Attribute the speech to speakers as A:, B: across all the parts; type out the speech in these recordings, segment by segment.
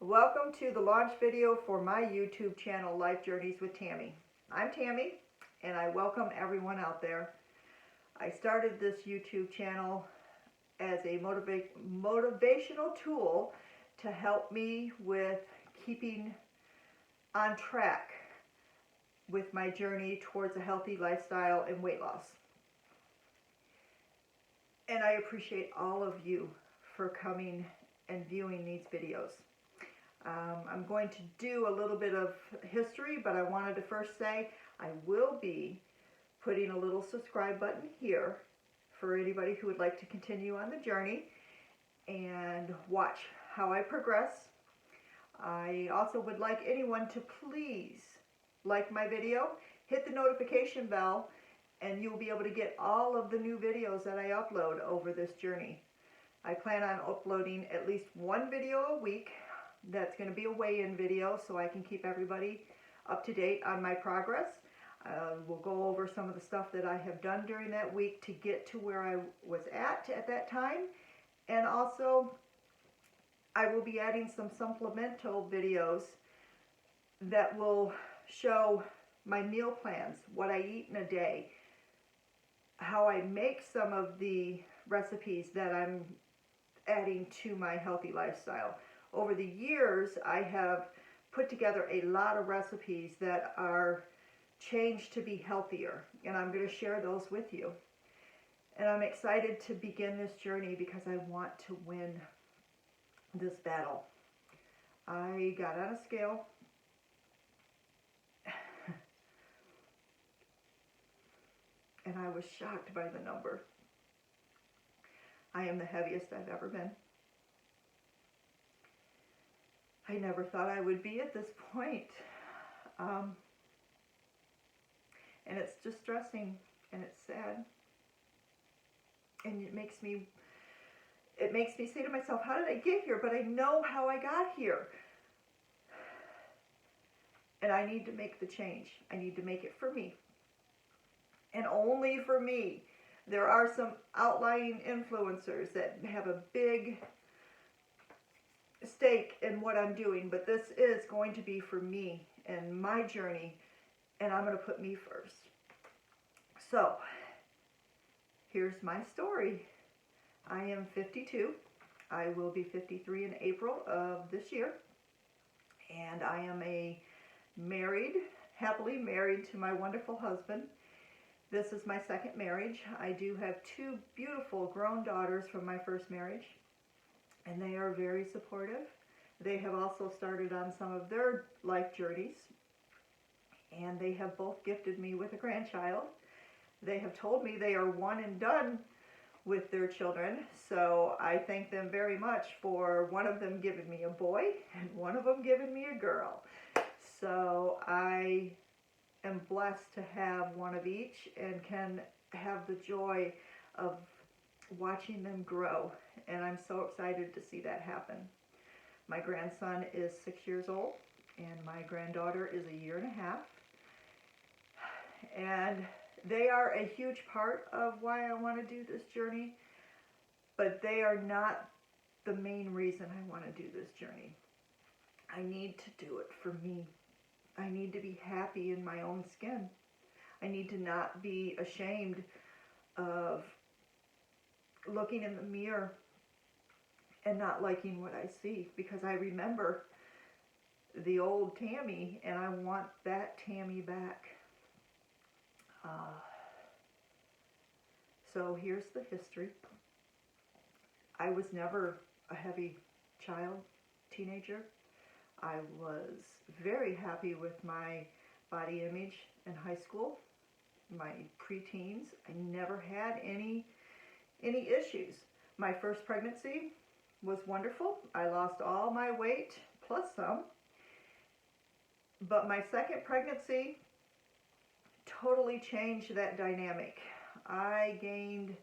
A: Welcome to the launch video for my YouTube channel, Life Journeys with Tammy. I'm Tammy, and I welcome everyone out there. I started this YouTube channel as a motivational tool to help me with keeping on track with my journey towards a healthy lifestyle and weight loss. And I appreciate all of you for coming and viewing these videos. I'm going to do a little bit of history, but I wanted to first say I will be putting a little subscribe button here for anybody who would like to continue on the journey and watch how I progress. I also would like anyone to please like my video, hit the notification bell, and you'll be able to get all of the new videos that I upload over this journey. I plan on uploading at least one video a week. That's going to be a weigh-in video so I can keep everybody up to date on my progress. We'll go over some of the stuff that I have done during that week to get to where I was at that time. And also, I will be adding some supplemental videos that will show my meal plans, what I eat in a day, how I make some of the recipes that I'm adding to my healthy lifestyle. Over the years, I have put together a lot of recipes that are changed to be healthier, and I'm going to share those with you. And I'm excited to begin this journey because I want to win this battle. I got on a scale and I was shocked by the number. I am the heaviest I've ever been. I never thought I would be at this point. And it's distressing and it's sad. And it makes me say to myself, how did I get here? But I know how I got here. And I need to make the change. I need to make it for me. And only for me. There are some outlying influencers that have a big stake in what I'm doing, but this is going to be for me and my journey, and I'm going to put me first. So, here's my story. I am 52. I will be 53 in April of this year, and I am happily married to my wonderful husband. This is my second marriage. I do have two beautiful grown daughters from my first marriage, and they are very supportive. They have also started on some of their life journeys, and they have both gifted me with a grandchild. They have told me they are one and done with their children, so I thank them very much for one of them giving me a boy and one of them giving me a girl. So I am blessed to have one of each and can have the joy of watching them grow, and I'm so excited to see that happen. My grandson is 6 years old, and my granddaughter is a year and a half, and they are a huge part of why I want to do this journey, but they are not the main reason I want to do this journey. I need to do it for me. I need to be happy in my own skin. I need to not be ashamed of looking in the mirror and not liking what I see, because I remember the old Tammy and I want that Tammy back. So here's the history. I was never a heavy child, teenager. I was very happy with my body image in high school, my preteens. I never had any issues. My first pregnancy was wonderful. I lost all my weight plus some. But my second pregnancy totally changed that dynamic. I gained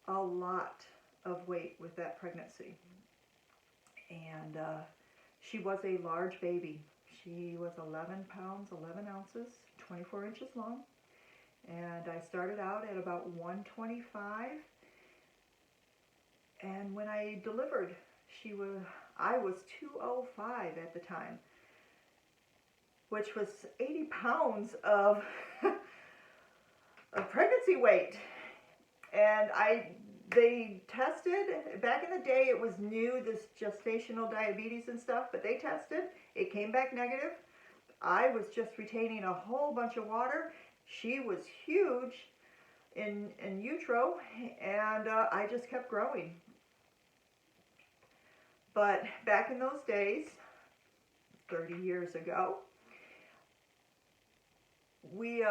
A: a lot of weight with that pregnancy. And she was a large baby. She was 11 pounds, 11 ounces, 24 inches long. And I started out at about 125. And when I delivered, I was 205 at the time, which was 80 pounds of, of pregnancy weight. And they tested, back in the day it was new, this gestational diabetes and stuff, but they tested, it came back negative. I was just retaining a whole bunch of water. She was huge in utero, and I just kept growing. But back in those days, 30 years ago, we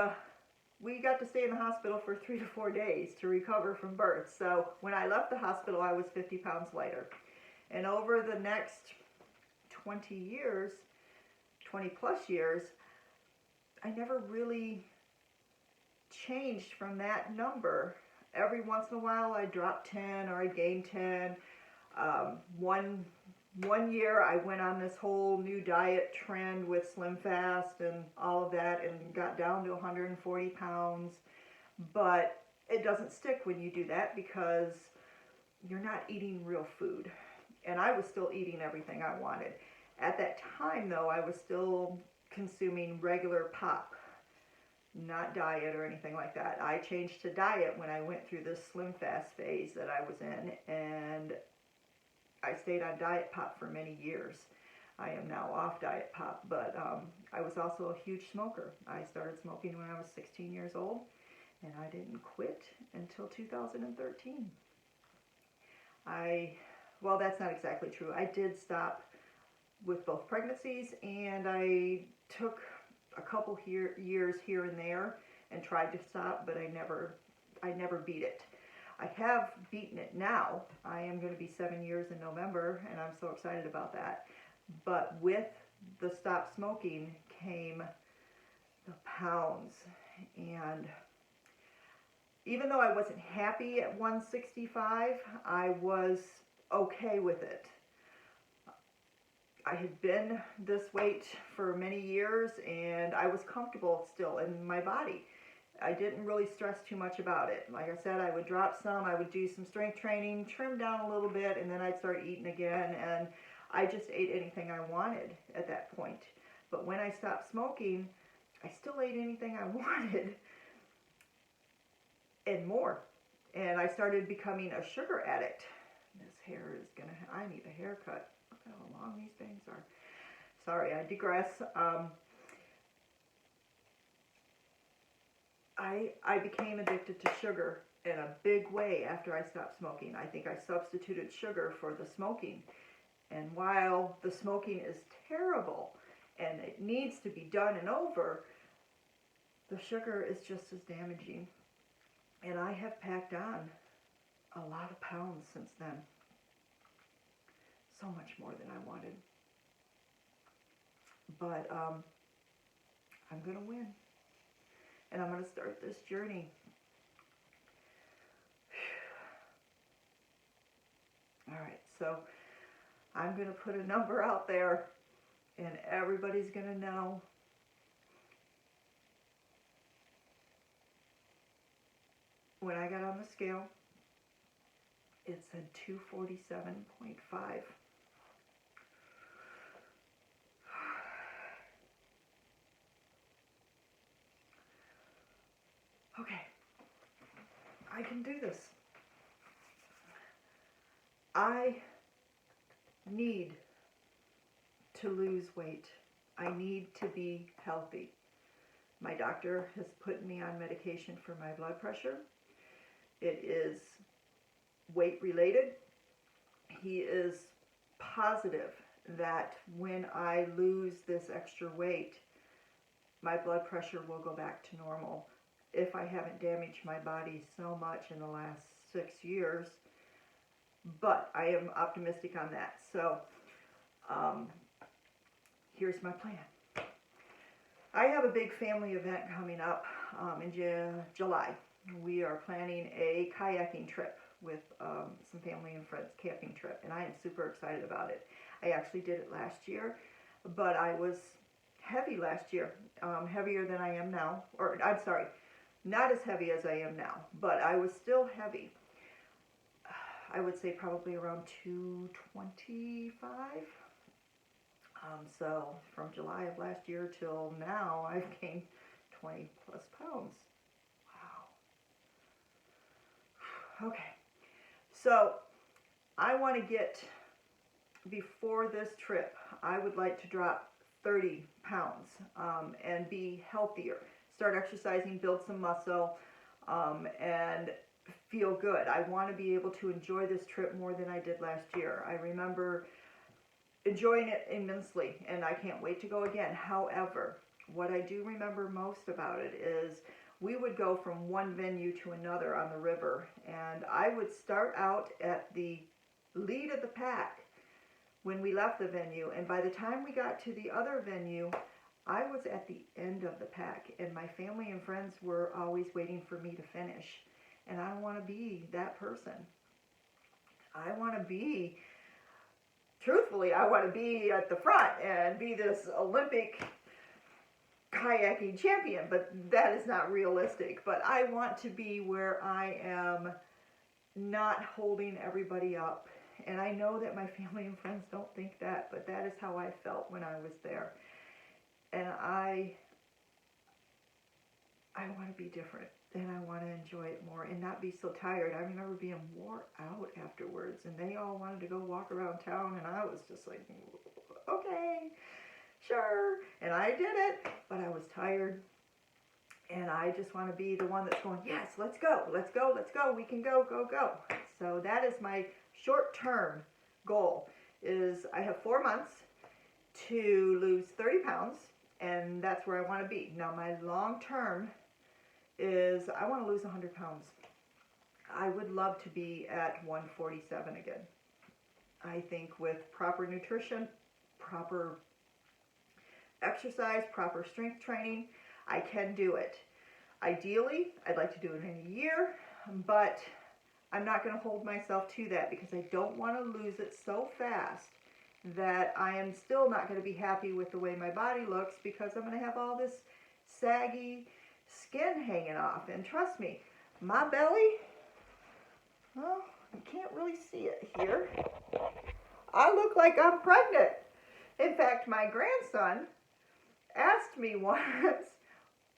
A: got to stay in the hospital for 3 to 4 days to recover from birth. So when I left the hospital, I was 50 pounds lighter. And over the next 20 years, 20 plus years, I never really changed from that number. Every once in a while I dropped 10 or I gained 10. One year I went on this whole new diet trend with Slim Fast and all of that and got down to 140 pounds. But it doesn't stick when you do that because you're not eating real food. And I was still eating everything I wanted. At that time though, I was still consuming regular pop, not diet or anything like that. I changed to diet when I went through this Slim Fast phase that I was in, and I stayed on diet pop for many years. I am now off diet pop, but I was also a huge smoker. I started smoking when I was 16 years old, and I didn't quit until 2013. Well, that's not exactly true. I did stop with both pregnancies, and I took a couple years here and there and tried to stop, but I never beat it. I have beaten it now. I am going to be 7 years in November, and I'm so excited about that. But with the stop smoking came the pounds. And even though I wasn't happy at 165, I was okay with it. I had been this weight for many years, and I was comfortable still in my body. I didn't really stress too much about it. Like I said, I would drop some, I would do some strength training, trim down a little bit, and then I'd start eating again, and I just ate anything I wanted at that point. But when I stopped smoking, I still ate anything I wanted and more. And I started becoming a sugar addict. This hair is I need a haircut. Look how long these things are. Sorry, I digress. I became addicted to sugar in a big way after I stopped smoking. I think I substituted sugar for the smoking. And while the smoking is terrible and it needs to be done and over, the sugar is just as damaging. And I have packed on a lot of pounds since then. So much more than I wanted. But I'm going to win. And I'm going to start this journey. All right, so I'm going to put a number out there, and everybody's going to know. When I got on the scale, it said 247.5. Okay, I can do this. I need to lose weight. I need to be healthy. My doctor has put me on medication for my blood pressure. It is weight related. He is positive that when I lose this extra weight, my blood pressure will go back to normal. If I haven't damaged my body so much in the last 6 years, but I am optimistic on that. So here's my plan. I have a big family event coming up in July. We are planning a kayaking trip with some family and friends, camping trip, and I am super excited about it. I actually did it last year, but I was heavy last year, heavier than I am now, or I'm sorry, not as heavy as I am now, but I was still heavy. I would say probably around 225. So from July of last year till now, I've gained 20 plus pounds. Wow. Okay. So I want to get, before this trip, I would like to drop 30 pounds and be healthier. Start exercising, build some muscle, and feel good. I want to be able to enjoy this trip more than I did last year. I remember enjoying it immensely, and I can't wait to go again. However, what I do remember most about it is we would go from one venue to another on the river, and I would start out at the lead of the pack when we left the venue, and by the time we got to the other venue, I was at the end of the pack, and my family and friends were always waiting for me to finish, and I don't want to be that person. I want to be, truthfully, I want to be at the front and be this Olympic kayaking champion, but that is not realistic. But I want to be where I am not holding everybody up. And I know that my family and friends don't think that, but that is how I felt when I was there. And I want to be different, and I want to enjoy it more and not be so tired. I remember being wore out afterwards, and they all wanted to go walk around town, and I was just like, okay, sure. And I did it, but I was tired. And I just want to be the one that's going, yes, let's go, let's go, let's go. We can go, go, go. So that is my short-term goal. Is I have 4 months to lose 30 pounds, and that's where I want to be. Now, my long-term is I want to lose 100 pounds. I would love to be at 147 again. I think with proper nutrition, proper exercise, proper strength training, I can do it. Ideally, I'd like to do it in a year, but I'm not going to hold myself to that because I don't want to lose it so fast that I am still not going to be happy with the way my body looks because I'm going to have all this saggy skin hanging off. And trust me, my belly, well, you can't really see it here. I look like I'm pregnant. In fact, my grandson asked me once,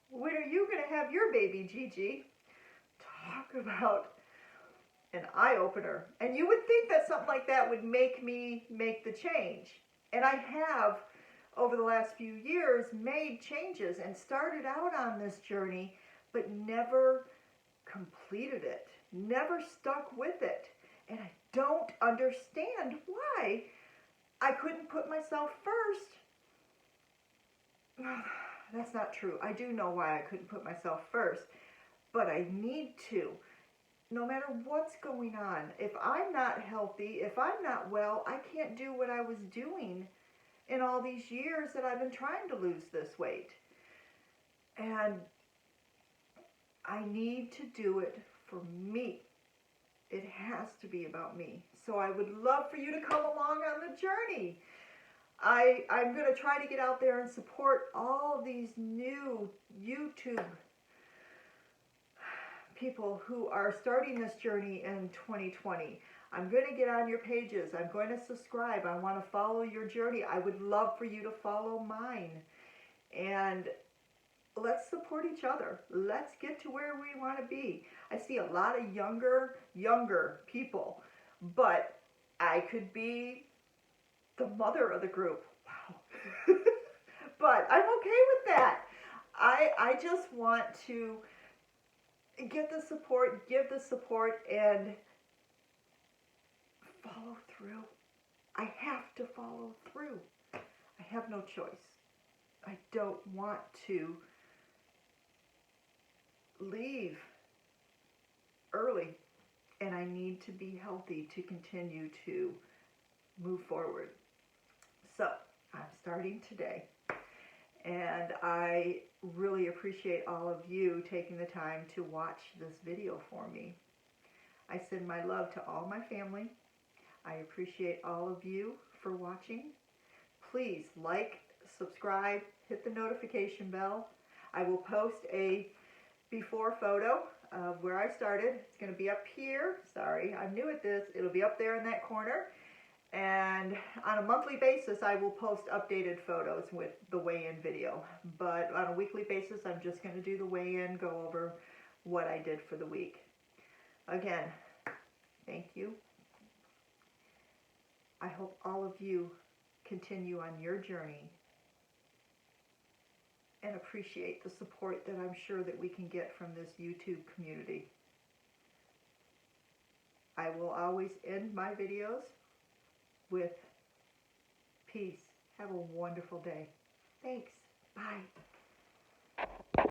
A: when are you going to have your baby, Gigi? Talk about an eye-opener. And you would think that something like that would make me make the change. And I have, over the last few years, made changes and started out on this journey, but never completed it, never stuck with it. And I don't understand why I couldn't put myself first. That's not true. I do know why I couldn't put myself first, but I need to. No matter what's going on, if I'm not healthy, if I'm not well, I can't do what I was doing in all these years that I've been trying to lose this weight. And I need to do it for me. It has to be about me. So I would love for you to come along on the journey. I'm going to try to get out there and support all these new YouTube people who are starting this journey in 2020. I'm going to get on your pages. I'm going to subscribe. I want to follow your journey. I would love for you to follow mine. And let's support each other. Let's get to where we want to be. I see a lot of younger people, but I could be the mother of the group. Wow. But I'm okay with that. I just want to get the support, give the support, and follow through. I have to follow through. I have no choice. I don't want to leave early, and I need to be healthy to continue to move forward. So I'm starting today, and I really appreciate all of you taking the time to watch this video for me. I send my love to all my family. I appreciate all of you for watching. Please like, subscribe, hit the notification bell. I will post a before photo of where I started. It's going to be up here. Sorry, I'm new at this. It'll be up there in that corner. And on a monthly basis, I will post updated photos with the weigh-in video. But on a weekly basis, I'm just going to do the weigh-in, go over what I did for the week. Again, thank you. I hope all of you continue on your journey and appreciate the support that I'm sure that we can get from this YouTube community. I will always end my videos with peace. Have a wonderful day. Thanks. Bye.